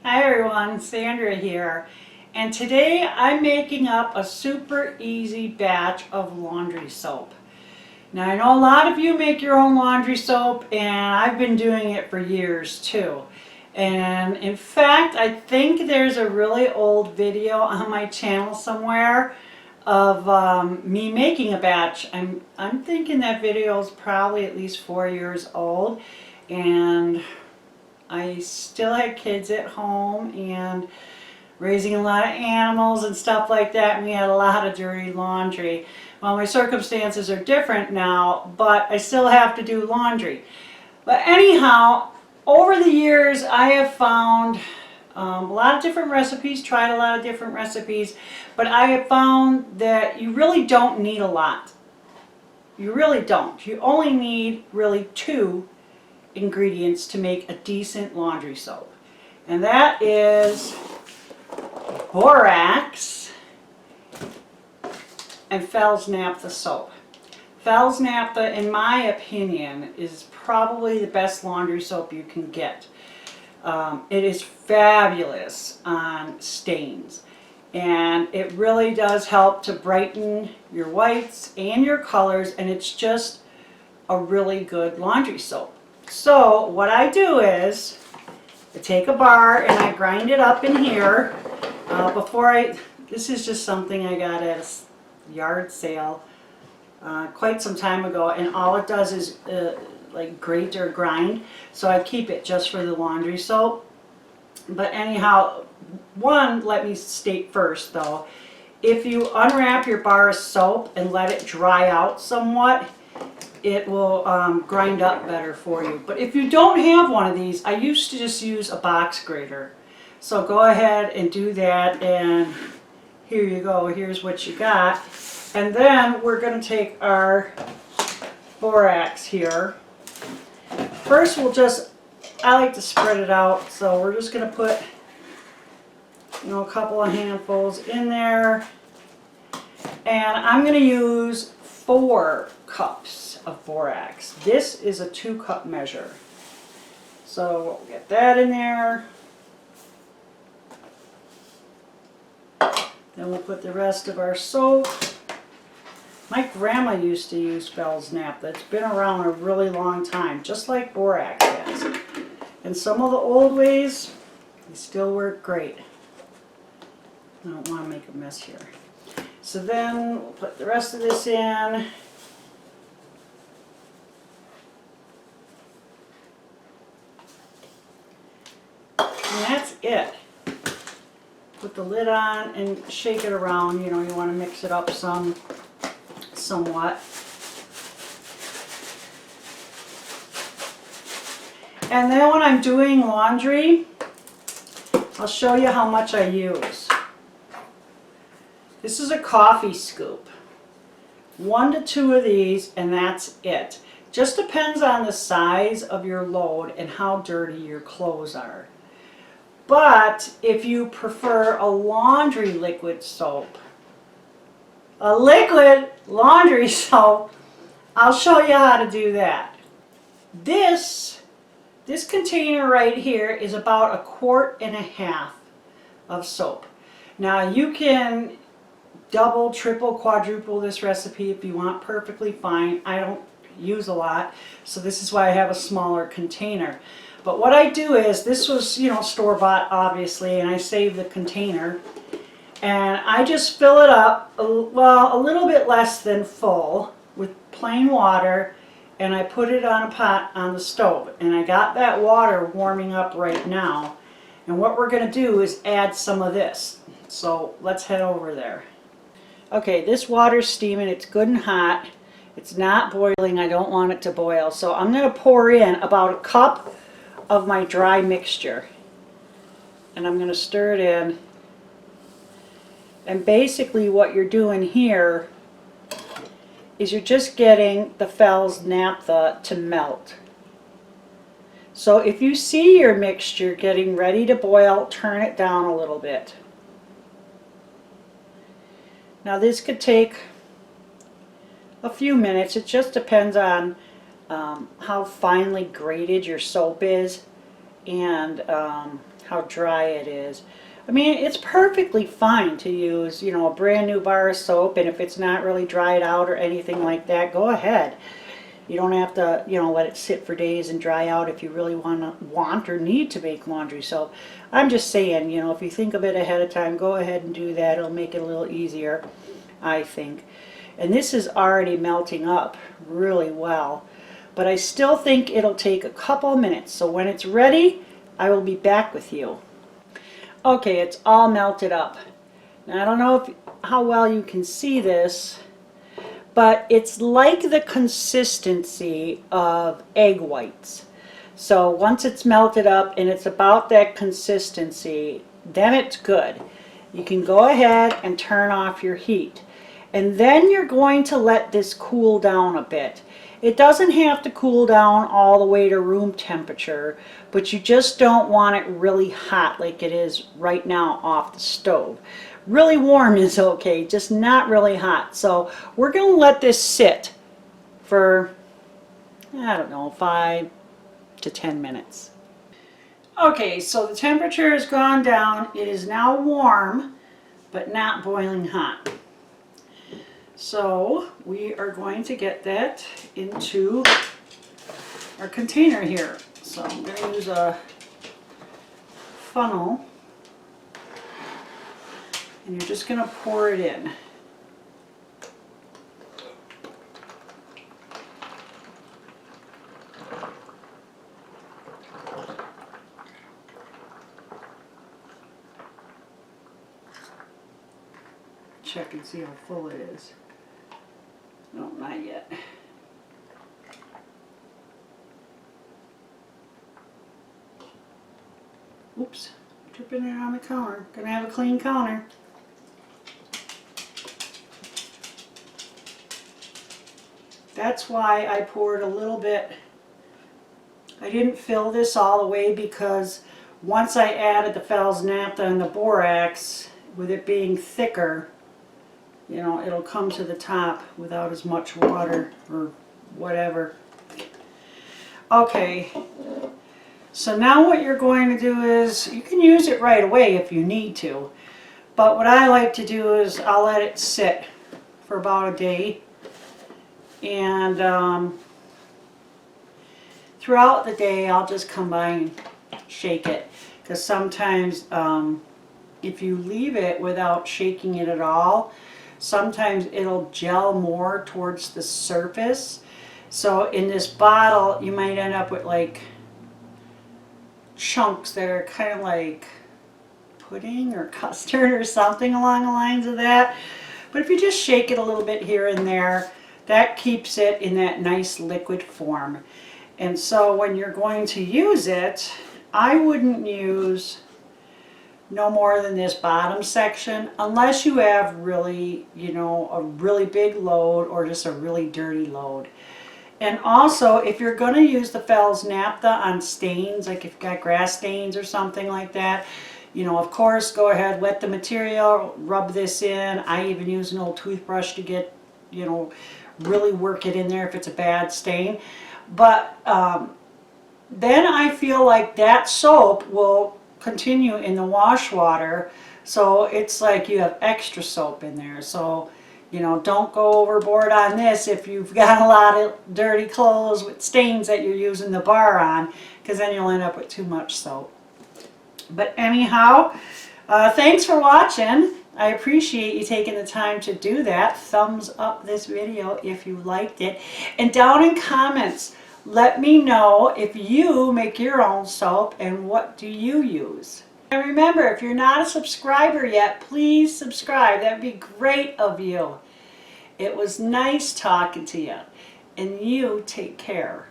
Hi everyone, Sandra here, and today I'm making up a super easy batch of laundry soap. Now I know a lot of you make your own laundry soap, and I've been doing it for years too. And in fact, I think there's a really old video on my channel somewhere of me making a batch. I'm thinking that video is probably at least 4 years old, and I still had kids at home and raising a lot of animals and stuff like that, and we had a lot of dirty laundry. Well, my circumstances are different now, but I still have to do laundry. But anyhow, over the years I have found a lot of different recipes, tried a lot of different recipes, but I have found that you really don't need a lot. You really don't. You only need really 2 ingredients to make a decent laundry soap. And that is borax and Vail's naphtha soap. Vail's naphtha, in my opinion, is probably the best laundry soap you can get. It is fabulous on stains, and it really does help to brighten your whites and your colors, and it's just a really good laundry soap. So what I do is I take a bar and I grind it up in here. This is just something I got at a yard sale quite some time ago, and all it does is like grate or grind, so I keep it just for the laundry soap. But anyhow, let me state first though, if you unwrap your bar of soap and let it dry out somewhat, it will grind up better for you. But if you don't have one of these, I used to just use a box grater. So go ahead and do that, and here you go. Here's what you got. And then we're going to take our borax here. First I like to spread it out, so we're just going to put a couple of handfuls in there. And I'm going to use 4 cups of borax. This is a 2-cup measure. So we'll get that in there. Then we'll put the rest of our soap. My grandma used to use Vail's naphtha. It's been around a really long time, just like borax has. And some of the old ways, they still work great. I don't want to make a mess here. So then we'll put the rest of this in. And that's it. Put the lid on and shake it around. You want to mix it up somewhat. And then when I'm doing laundry, I'll show you how much I use. This is a coffee scoop. 1 to 2 of these, and that's it. Just depends on the size of your load and how dirty your clothes are. But if you prefer a laundry liquid soap, a liquid laundry soap, I'll show you how to do that. This container right here is about 1.5 quarts of soap. Now you can double, triple, quadruple this recipe if you want, perfectly fine. I don't use a lot, so this is why I have a smaller container. But what I do is, this was, store-bought obviously, and I save the container, and I just fill it up, a little bit less than full, with plain water, and I put it on a pot on the stove. And I got that water warming up right now, and what we're going to do is add some of this. So let's head over there. Okay, this water's steaming, it's good and hot. It's not boiling, I don't want it to boil. So I'm going to pour in about 1 cup of my dry mixture. And I'm going to stir it in. And basically what you're doing here is you're just getting the Vail's naphtha to melt. So if you see your mixture getting ready to boil, turn it down a little bit. Now this could take a few minutes. It just depends on how finely grated your soap is, and how dry it is. I mean, it's perfectly fine to use, you know, a brand new bar of soap, and if it's not really dried out or anything like that, go ahead. You don't have to, you know, let it sit for days and dry out if you really want or need to make laundry soap. I'm just saying, you know, if you think of it ahead of time, go ahead and do that. It'll make it a little easier, I think. And this is already melting up really well, but I still think it'll take a couple minutes. So when it's ready, I will be back with you. Okay, it's all melted up. Now I don't know how well you can see this, but it's like the consistency of egg whites. So once it's melted up and it's about that consistency, then it's good. You can go ahead and turn off your heat. And then you're going to let this cool down a bit. It doesn't have to cool down all the way to room temperature, but you just don't want it really hot like it is right now off the stove. Really warm is okay, just not really hot. So we're going to let this sit for, I don't know, 5 to 10 minutes. Okay, so the temperature has gone down. It is now warm, but not boiling hot. So we are going to get that into our container here. So I'm going to use a funnel, and you're just going to pour it in. Check and see how full it is. No, not yet. Oops, dripping it on the counter. Gonna have a clean counter. That's why I poured a little bit. I didn't fill this all the way because once I added the Vail's naphtha and the borax, with it being thicker, you know, it'll come to the top without as much water or whatever. Okay, so now what you're going to do is, you can use it right away if you need to, but what I like to do is I'll let it sit for about a day, and throughout the day I'll just come by and shake it, because sometimes if you leave it without shaking it at all, sometimes it'll gel more towards the surface. So in this bottle you might end up with like chunks that are kind of like pudding or custard or something along the lines of that. But if you just shake it a little bit here and there, that keeps it in that nice liquid form. And so when you're going to use it, I wouldn't use no more than this bottom section unless you have really, you know, a really big load or just a really dirty load. And also, if you're going to use the Vail's naphtha on stains, like if you've got grass stains or something like that, you know, of course, go ahead, wet the material, rub this in. I even use an old toothbrush to get, you know, really work it in there if it's a bad stain. But then I feel like that soap will continue in the wash water, so it's like you have extra soap in there. So, you know, don't go overboard on this if you've got a lot of dirty clothes with stains that you're using the bar on, because then you'll end up with too much soap. But anyhow, thanks for watching. I appreciate you taking the time to do that. Thumbs up this video if you liked it, and down in comments, let me know if you make your own soap and what do you use. And remember, if you're not a subscriber yet, please subscribe. That would be great of you. It was nice talking to you, and you take care.